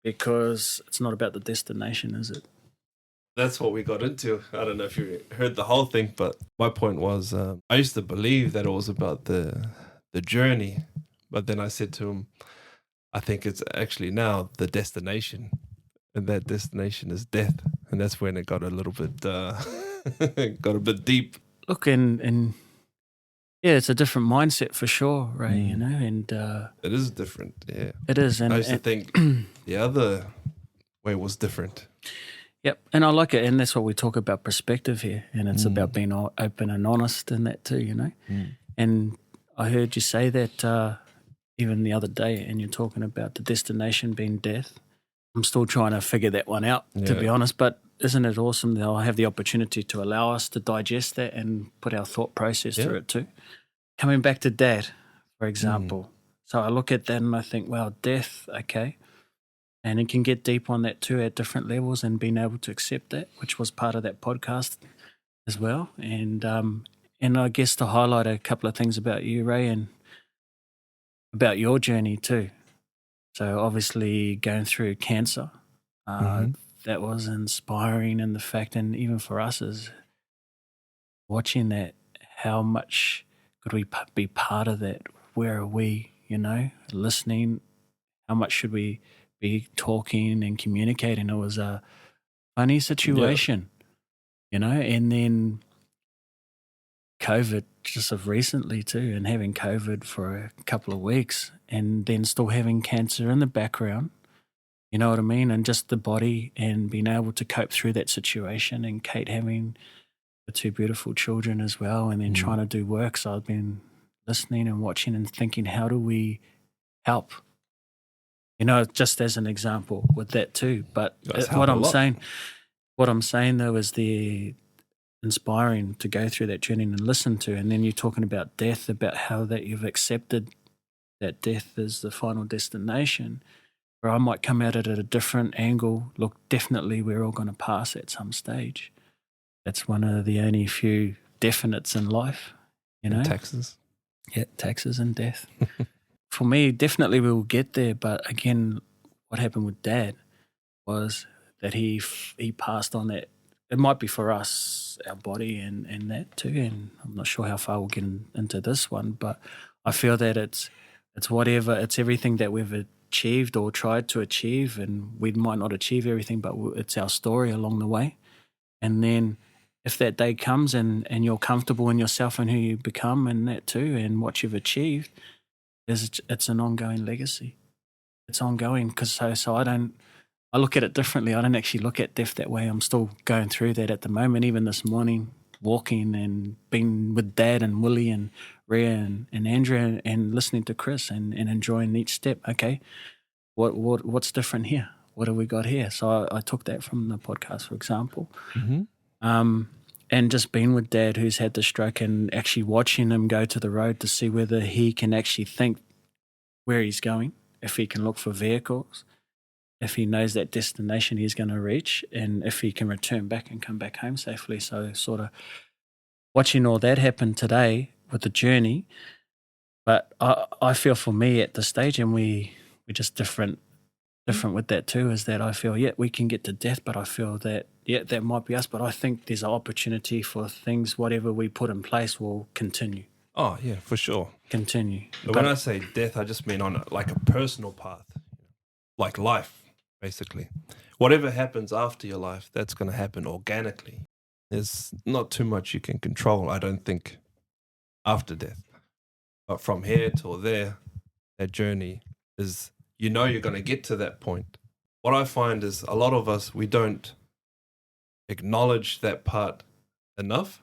because it's not about the destination, is it? That's what we got into. I don't know if you heard the whole thing, but my point was I used to believe that it was about the journey, but then I said to him, I think it's actually now the destination, and that destination is death, and that's when it got a little bit got a bit deep. Look, and yeah, it's a different mindset for sure, Ray. You know, and it is different. Yeah, it is. And I used to think the other way was different. Yep, and I like it, and that's what we talk about, perspective here, and it's about being open and honest in that too, you know. And I heard you say that even the other day, and you're talking about the destination being death. I'm still trying to figure that one out, to be honest, but isn't it awesome that I have the opportunity to allow us to digest that and put our thought process through it too? Coming back to Dad, for example. So I look at that and I think, wow, death, okay. And it can get deep on that too at different levels, and being able to accept that, which was part of that podcast as well. And I guess to highlight a couple of things about you, Ray, and about your journey too. So obviously going through cancer, that was inspiring, and the fact, and even for us is watching that, how much could we be part of that? Where are we, you know, listening? How much should we be talking and communicating? It was a funny situation, you know, and then COVID just of recently too, and having COVID for a couple of weeks, and then still having cancer in the background, you know what I mean? And just the body, and being able to cope through that situation, and Kate having the two beautiful children as well, and then trying to do work. So I've been listening and watching and thinking, how do we help? You know, just as an example with that too. But what I'm saying though is the inspiring to go through that journey and listen to, and then you're talking about death, about how that you've accepted that death is the final destination, where I might come at it at a different angle. Look, definitely we're all going to pass at some stage. That's one of the only few definites in life, you know. Taxes. Yeah, taxes and death. For me, definitely we will get there. But again, what happened with Dad was that he passed on that. It might be for us, our body and that too. And I'm not sure how far we'll get into this one, but I feel that it's whatever, it's everything that we've achieved or tried to achieve, and we might not achieve everything, but it's our story along the way. And then if that day comes and you're comfortable in yourself and who you become and that too, and what you've achieved, it's an ongoing legacy. It's ongoing, because so I look at it differently. I don't actually look at death that way. I'm still going through that at the moment. Even this morning, walking and being with Dad and Willie and Rhea and Andrea and listening to Chris and enjoying each step. Okay, what's different here? What have we got here? So I took that from the podcast, for example. And just being with Dad, who's had the stroke, and actually watching him go to the road to see whether he can actually think where he's going, if he can look for vehicles, if he knows that destination he's going to reach, and if he can return back and come back home safely. So sort of watching all that happen today with the journey. But I feel for me at this stage, and we're just different with that too, is that I feel, we can get to death, but I feel that, that might be us. But I think there's an opportunity for things, whatever we put in place will continue. Oh, yeah, for sure. Continue. But when I say death, I just mean on like a personal path, like life. Basically, whatever happens after your life, that's going to happen organically. There's not too much you can control, I don't think, after death. But from here till there, that journey is, you know, you're going to get to that point. What I find is a lot of us, we don't acknowledge that part enough.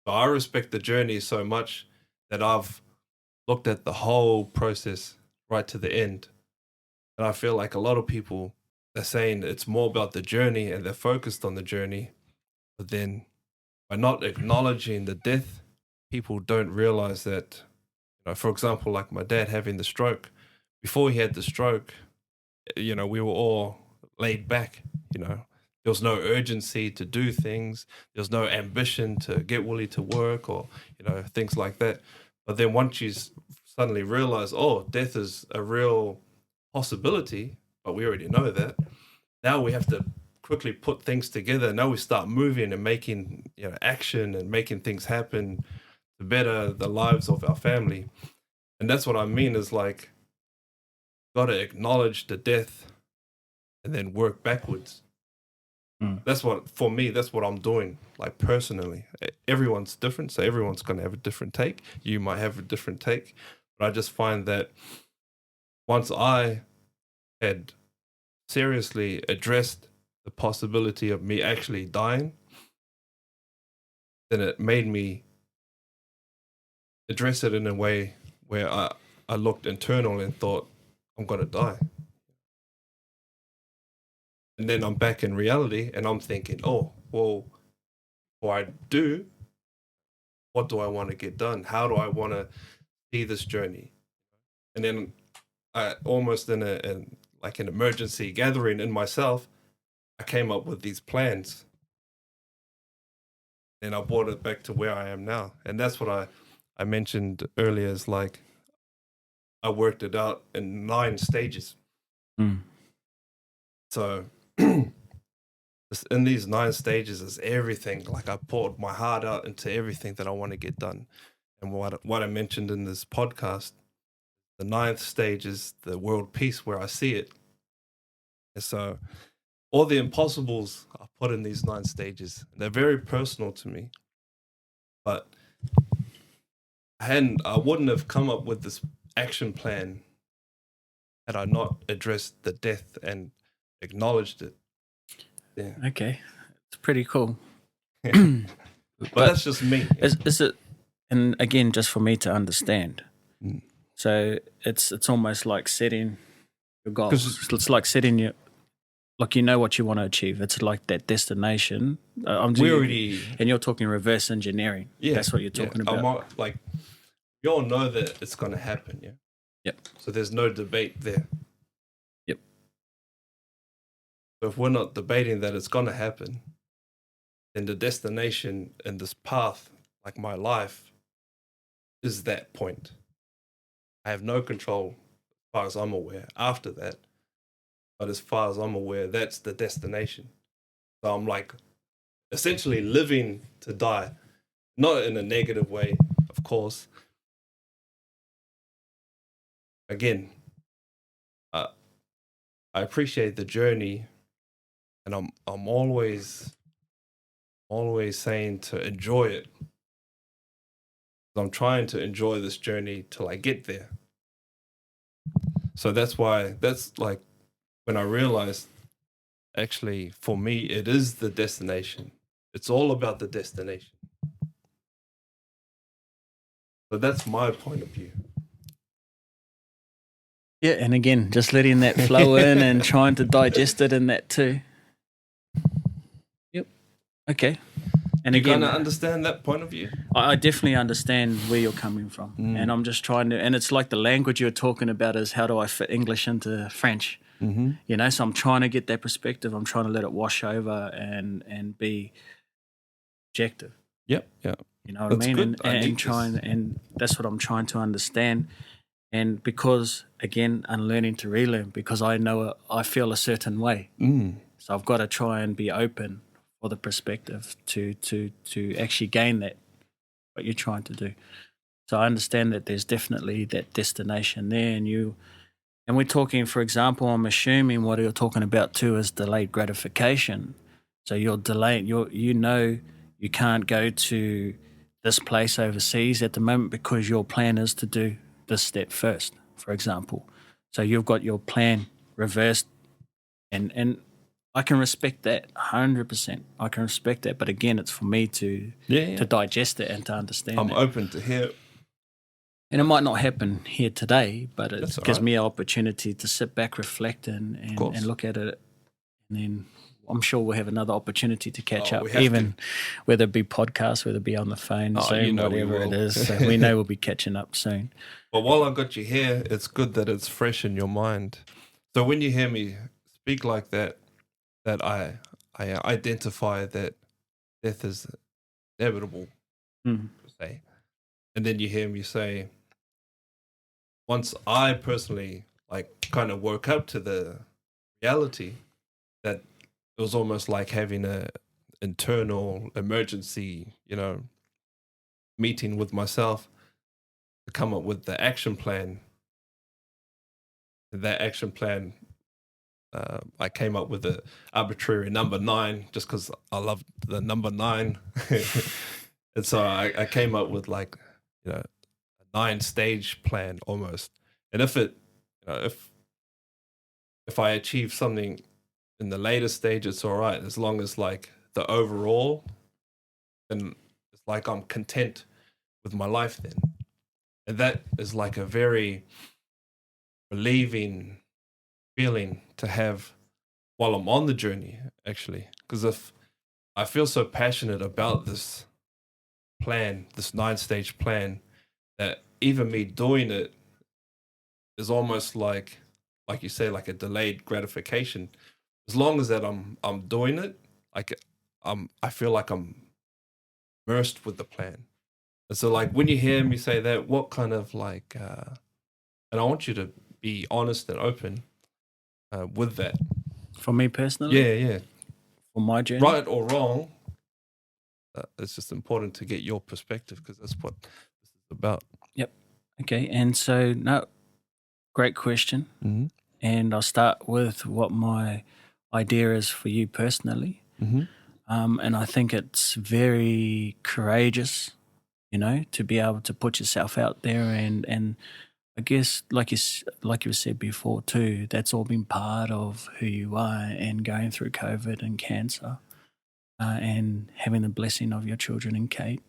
So I respect the journey so much that I've looked at the whole process right to the end. And I feel like a lot of people, they're saying it's more about the journey and they're focused on the journey. But then by not acknowledging the death, people don't realize that, you know, for example, like my dad having the stroke, before he had the stroke, you know, we were all laid back, you know. There was no urgency to do things. There was no ambition to get Willie to work or, you know, things like that. But then once you suddenly realize, oh, death is a real possibility, but we already know that. Now we have to quickly put things together. Now we start moving and making, action and making things happen to better the lives of our family. And that's what I mean is like, got to acknowledge the death and then work backwards. That's what, for me, that's what I'm doing, like personally. Everyone's different, so everyone's going to have a different take. You might have a different take, but I just find that once I had seriously addressed the possibility of me actually dying, then it made me address it in a way where I looked internal and thought, I'm going to die. And then I'm back in reality and I'm thinking, oh, well, before I do, what do I want to get done? How do I want to see this journey? And then I almost in an emergency gathering in myself, I came up with these plans. And I brought it back to where I am now. And that's what I mentioned earlier is like, I worked it out in 9 stages. So in these 9 stages is everything. Like I poured my heart out into everything that I want to get done. And what I mentioned in this podcast, the 9th stage is the world peace where I see it. And so all the impossibles are put in these 9 stages. They're very personal to me. But I wouldn't have come up with this action plan had I not addressed the death and acknowledged it. Yeah. Okay, it's pretty cool. but that's just me. Is it? And again, just for me to understand. So it's almost like setting your goals. It's like setting your, like you know what you want to achieve. It's like that destination. And you're talking reverse engineering. Yeah, that's what you're talking about. Like you all know that it's going to happen. Yeah. Yep. So there's no debate there. Yep. So if we're not debating that it's going to happen, then the destination and this path, like my life, is that point. I have no control as far as I'm aware after that. But as far as I'm aware, that's the destination. So I'm like essentially living to die, not in a negative way, of course. Again, I appreciate the journey, and I'm always saying to enjoy it. I'm trying to enjoy this journey till I get there. So that's like when I realized, actually, for me, it is the destination. It's all about the destination. So that's my point of view. Yeah, and again, just letting that flow in and trying to digest it in that too. Yep. Okay. And you again, kind of understand that point of view? I definitely understand where you're coming from. And I'm just trying to, and it's like the language you're talking about is how do I fit English into French? Mm-hmm. So I'm trying to get that perspective. I'm trying to let it wash over and be objective. Yep. Yeah. You know what I mean? Good. And that's what I'm trying to understand. And because, again, unlearning to relearn, because I know I feel a certain way. So I've got to try and be open for the perspective to actually gain that, what you're trying to do. So I understand that there's definitely that destination there. And we're talking, for example, I'm assuming what you're talking about too is delayed gratification. So you're delaying, you can't go to this place overseas at the moment because your plan is to do this step first, for example. So you've got your plan reversed, and I can respect that 100%. I can respect that, but again, it's for me to digest it and to understand. I'm open to hear. And it might not happen here today, but it gives me an opportunity to sit back, reflect, and look at it, and then I'm sure we'll have another opportunity to catch up, even whether it be podcast, whether it be on the phone, Zoom, whatever it is. So we know we'll be catching up soon. Well, while I got you here, it's good that it's fresh in your mind. So when you hear me speak like that I identify that death is inevitable, per se. And then you hear me say, once I personally kind of woke up to the reality that it was almost like having a internal emergency, meeting with myself to come up with the action plan. That action plan, I came up with an arbitrary number 9 just because I love the number 9. And so I came up with like, a 9-stage plan almost. And if I achieve something in the later stage, it's all right, as long as like the overall, then it's like I'm content with my life then. And that is like a very relieving feeling to have while I'm on the journey, actually. Because if I feel so passionate about this plan, this 9-stage plan, that even me doing it is almost like you say, like a delayed gratification. As long as that I'm doing it, like I feel like I'm immersed with the plan. And so like when you hear me say that, what kind of like, and I want you to be honest and open with that. For me personally? Yeah. For my journey? Right or wrong, it's just important to get your perspective because that's what this is about. Yep. Okay. And so, no, great question. Mm-hmm. And I'll start with what my idea is for you personally. Mm-hmm. And I think it's very courageous, to be able to put yourself out there. And I guess, like you said before too, that's all been part of who you are, and going through COVID and cancer, and having the blessing of your children and Kate,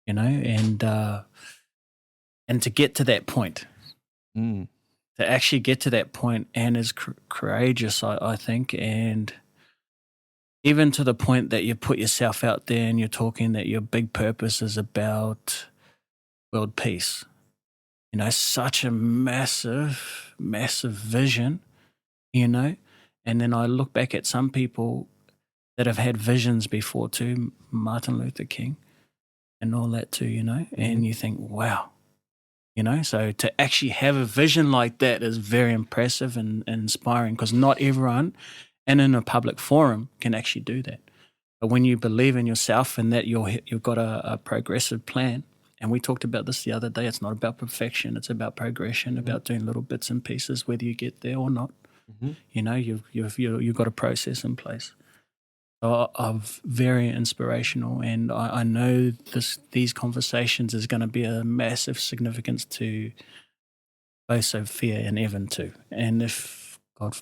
and to get to that point. To actually get to that point, and is courageous, I think, and even to the point that you put yourself out there and you're talking that your big purpose is about world peace. Such a massive, massive vision, and then I look back at some people that have had visions before too, Martin Luther King and all that too, and you think, wow. So to actually have a vision like that is very impressive and inspiring, because not everyone, and in a public forum, can actually do that. But when you believe in yourself and that you've got a progressive plan, and we talked about this the other day, it's not about perfection, it's about progression, about doing little bits and pieces, whether you get there or not. You've got a process in place. Of very inspirational, and I know these conversations is going to be a massive significance to both Sophia and Evan too, and if God,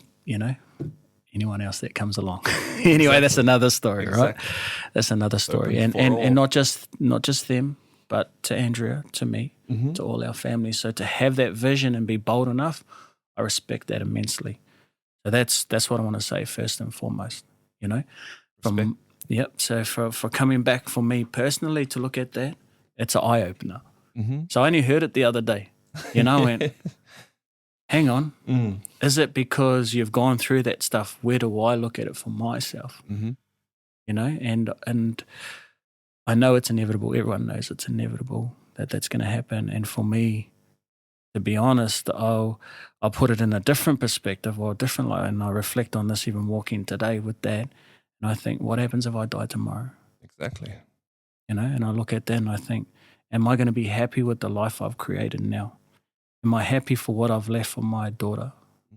anyone else that comes along. Anyway, exactly. That's another story, right? That's another story, and not just them, but to Andrea, to me, to all our families. So to have that vision and be bold enough, I respect that immensely. So that's what I want to say first and foremost. So for coming back for me personally to look at that, it's an eye-opener. So I only heard it the other day, and hang on, is it because you've gone through that stuff? Where do I look at it for myself? And I know it's inevitable. Everyone knows it's inevitable that that's going to happen. And for me, to be honest, I'll put it in a different perspective or a different light, and I reflect on this even walking today with that. And I think, what happens if I die tomorrow? Exactly. And I look at that and I think, am I going to be happy with the life I've created now? Am I happy for what I've left for my daughter?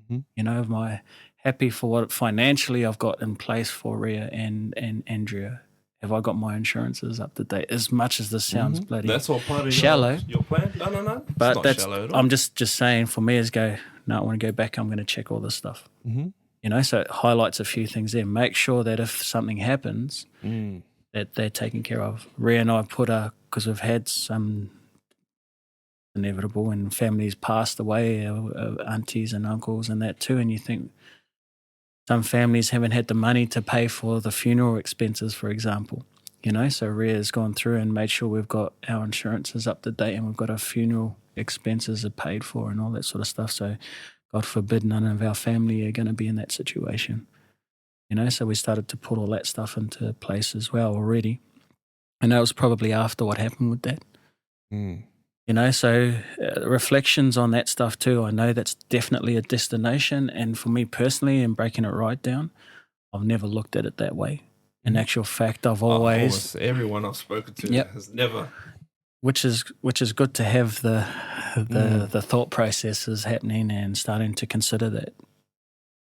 Am I happy for what financially I've got in place for Rhea and Andrea? Have I got my insurances up to date? As much as this sounds bloody that's all part of shallow, your plan. No. But it's not shallow at all. I'm just saying, for me, is I want to go back. I'm going to check all this stuff. So it highlights a few things there. Make sure that if something happens, that they're taken care of. Rhea and I because we've had some inevitable, and families passed away, aunties and uncles and that too, and you think some families haven't had the money to pay for the funeral expenses, for example. So Rhea's gone through and made sure we've got our insurances up to date, and we've got our funeral expenses are paid for and all that sort of stuff. So God forbid none of our family are going to be in that situation. So we started to put all that stuff into place as well already. And that was probably after what happened with that. You know, so reflections on that stuff too. I know that's definitely a destination. And for me personally, in breaking it right down, I've never looked at it that way. In actual fact, I've always Almost everyone I've spoken to Yep. has never. which is good to have the thought processes happening and starting to consider that,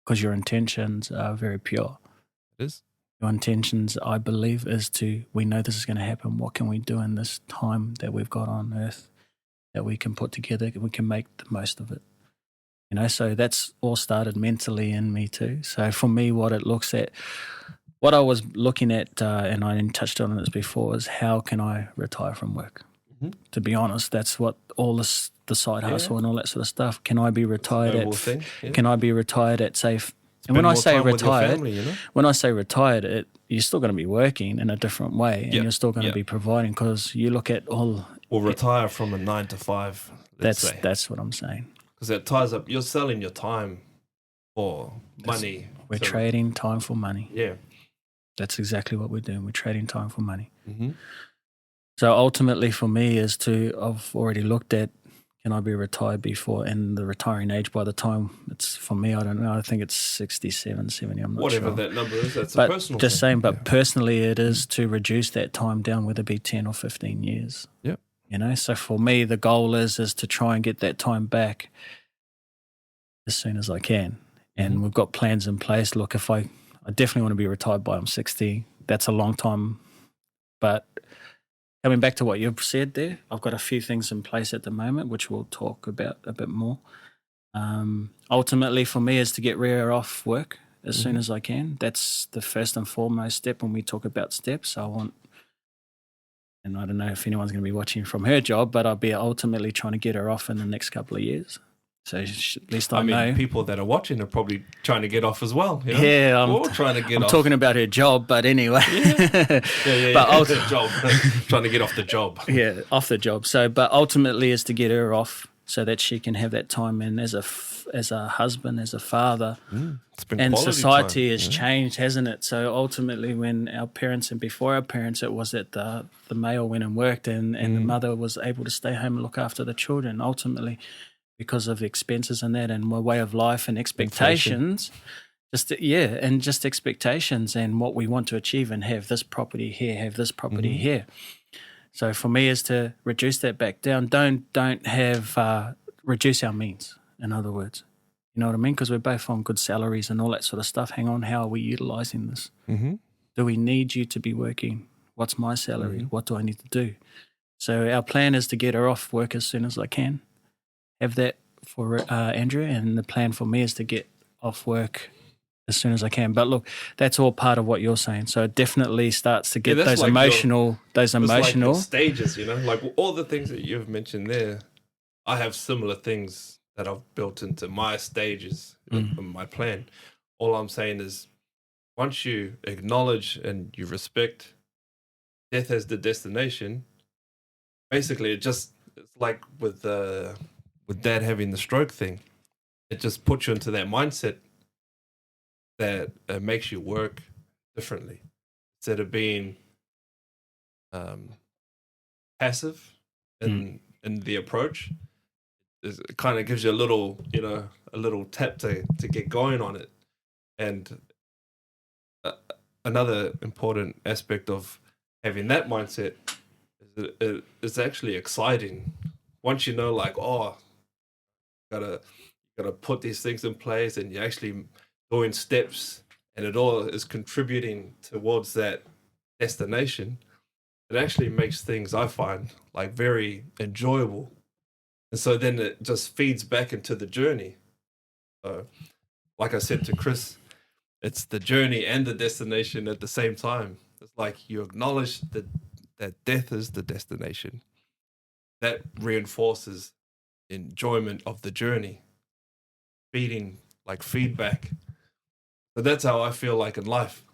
because your intentions are very pure. It is. Your intentions, I believe, is we know this is going to happen. What can we do in this time that we've got on earth that we can put together? We can make the most of it. You know, so that's all started mentally in me too. So for me, what I was looking at, and I didn't touch on this before, is how can I retire from work? Mm-hmm. To be honest, that's what all this, the side hustle and all that sort of stuff. Can I be retired at? Can I be retired at safe? And when I say retired, family, you know? when I say retired, you're still going to be working in a different way, and you're still going to be providing, because you look at all. Or retire from a 9 to 5. That's what I'm saying. Because it ties up. You're selling your time for money. We're trading time for money. Yeah, that's exactly what we're doing. We're trading time for money. Mm-hmm. So ultimately, for me, I've already looked at, can I be retired before, and the retiring age by the time it's, for me, I don't know, I think it's 67, 70, I'm not Whatever sure. That number is, that's but a personal just thing. saying, but personally it is to reduce that time down, whether it be 10 or 15 years. Yep. You know, so for me, the goal is to try and get that time back as soon as I can. And we've got plans in place. Look, if I definitely want to be retired by I'm 60. That's a long time. But coming back to what you've said there, I've got a few things in place at the moment, which we'll talk about a bit more. Ultimately, for me, is to get Rhea off work as soon as I can. That's the first and foremost step when we talk about steps. And I don't know if anyone's going to be watching from her job, but I'll be ultimately trying to get her off in the next couple of years. So at least I know. People that are watching are probably trying to get off as well. You know? Yeah, we're all trying to get off. I'm talking about her job, but anyway. Yeah. But job. Trying to get off the job. Yeah, off the job. So, but ultimately is to get her off so that she can have that time in as a husband, as a father. It's been and society time. has changed, hasn't it? So ultimately, when our parents and before our parents, it was that the male went and worked, and the mother was able to stay home and look after the children. Ultimately, because of expenses and that, and my way of life and expectations, just expectations and what we want to achieve, and have this property here, have this property here. So for me, is to reduce that back down. Don't have reduce our means. In other words, you know what I mean? Because we're both on good salaries and all that sort of stuff. Hang on, how are we utilizing this? Do we need you to be working? What's my salary? What do I need to do? So our plan is to get her off work as soon as I can. Have that for Andrew, and the plan for me is to get off work as soon as I can. But look, that's all part of what you're saying. So it definitely starts to get those like emotional like stages, you know, like all the things that you've mentioned there. I have similar things that I've built into my stages of my plan. All I'm saying is, once you acknowledge and you respect death as the destination, basically it's like with Dad having the stroke thing, it just puts you into that mindset that makes you work differently instead of being passive in the approach. It kind of gives you a little tap to get going on it. And another important aspect of having that mindset is that it's actually exciting. Once you know, like, gotta put these things in place, and you're actually doing steps, and it all is contributing towards that destination, it actually makes things, I find, like very enjoyable. And so then it just feeds back into the journey. So, like I said to Chris, it's the journey and the destination at the same time. It's like you acknowledge that death is the destination. That reinforces enjoyment of the journey, feeding like feedback. But that's how I feel like in life.